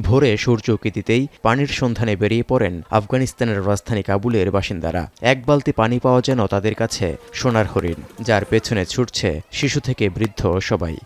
ভোরে সূর্য উঁকি দিতেই পানির সন্ধানে বেরিয়ে পড়েন আফগানিস্তানের রাজধানী কাবুলের বাসিন্দারা। এক বালতি পানি পাওয়া যেন তাদের কাছে সোনার হরিণ, যার পেছনে ছুটছে শিশু থেকে বৃদ্ধ সবাই।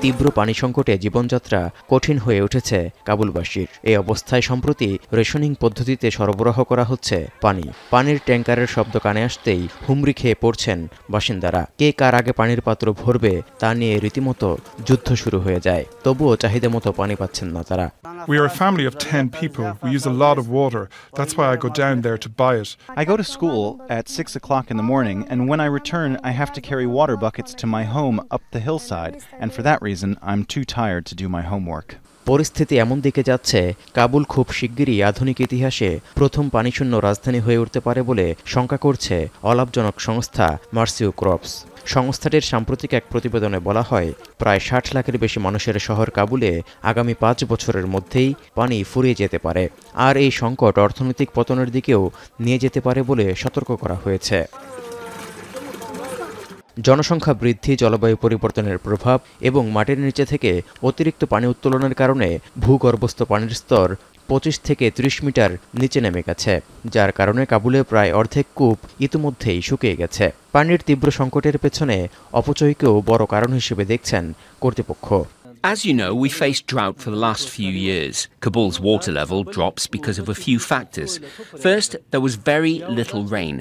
তীব্র পানি সংকটে জীবনযাত্রা কঠিন হয়ে উঠেছে কাবুলবাসীর। এই অবস্থায় সম্প্রতি রেশনিং পদ্ধতিতে সরবরাহ করা হচ্ছে পানি। পানির ট্যাঙ্কারের শব্দ কানে আসতেই হুমড়ি খেয়ে পড়ছেন বাসিন্দারা। কে কার আগে পানির পাত্র ভরবে তা নিয়ে রীতিমতো যুদ্ধ শুরু হয়ে যায়। তবুও চাহিদা মতো পানি পাচ্ছেন না তারা। We are a family of 10 people. We use a lot of water. That's why I go down there to buy it. I go to school at 6 o'clock in the morning, and when I return, I have to carry water buckets to my home up the hillside, and for that reason, I'm too tired to do my homework. পরিস্থিতি এমন দিকে যাচ্ছে, কাবুল খুব শিগগিরই আধুনিক ইতিহাসে প্রথম পানিশূন্য রাজধানী হয়ে উঠতে পারে বলে শঙ্কা করছে অলাভজনক সংস্থা মার্সিও ক্রপস। সংস্থাটির সাম্প্রতিক এক প্রতিবেদনে বলা হয়, প্রায় 60 লাখের বেশি মানুষের শহর কাবুলে আগামী 5 বছরের মধ্যেই পানি ফুরিয়ে যেতে পারে। আর এই সংকট অর্থনৈতিক পতনের দিকেও নিয়ে যেতে পারে বলে সতর্ক করা হয়েছে। জনসংখ্যা বৃদ্ধি, জলবায়ু পরিবর্তনের প্রভাব এবং মাটির নিচে থেকে অতিরিক্ত পানি উত্তোলনের কারণে ভূগর্ভস্থ পানির স্তর 25 থেকে 30 মিটার নিচে নেমে গেছে, যার কারণে কাবুলে প্রায় অর্ধেক কূপ ইতিমধ্যেই শুকিয়ে গেছে। পানির তীব্র সংকটের পেছনে অপচয়কেও বড় কারণ হিসেবে দেখছেন কর্তৃপক্ষ। As you know, we faced drought for the last few years. Kabul's water level drops because of a few factors. First, there was very little rain.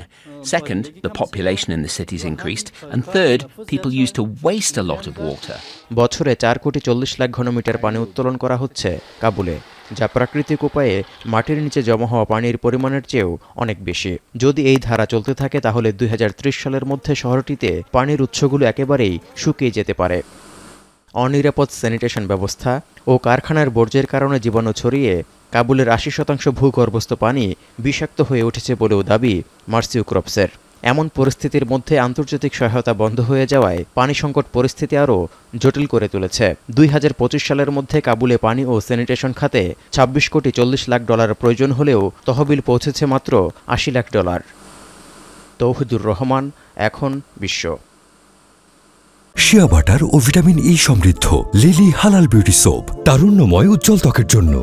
Second, the population in the cities increased. And third, people used to waste a lot of water. বছরে 4.40 লাখ ঘনমিটার পানি উত্তোলন করা হচ্ছে কাবুলে, যা প্রাকৃতিক উপায়ে মাটির নিচে জমা হওয়া পানির পরিমাণের চেয়েও অনেক বেশি। যদি এই ধারা চলতে থাকে তাহলে 2030 সালের মধ্যে শহরটিতে পানির উৎসগুলো একেবারেই শুকিয়ে যেতে পারে। অনিরাপদ স্যানিটেশন ব্যবস্থা ও কারখানার বর্জ্যের কারণে জীবাণু ছড়িয়ে কাবুলের 80% ভূগর্ভস্থ পানি বিষাক্ত হয়ে উঠেছে বলেও দাবি মার্সিও ক্রপসের। এমন পরিস্থিতির মধ্যে আন্তর্জাতিক সহায়তা বন্ধ হয়ে যাওয়ায় পানি সংকট পরিস্থিতি আরও জটিল করে তুলেছে। 2025 সালের মধ্যে কাবুলে পানি ও স্যানিটেশন খাতে $26.40 লাখ প্রয়োজন হলেও তহবিল পৌঁছেছে মাত্র $80 লাখ। তৌহিদুর রহমান, এখন বিশ্ব। শিয়া বাটার ও ভিটামিন ই সমৃদ্ধ লিলি হালাল বিউটি সোপ, তারুণ্যময় উজ্জ্বল ত্বকের জন্য।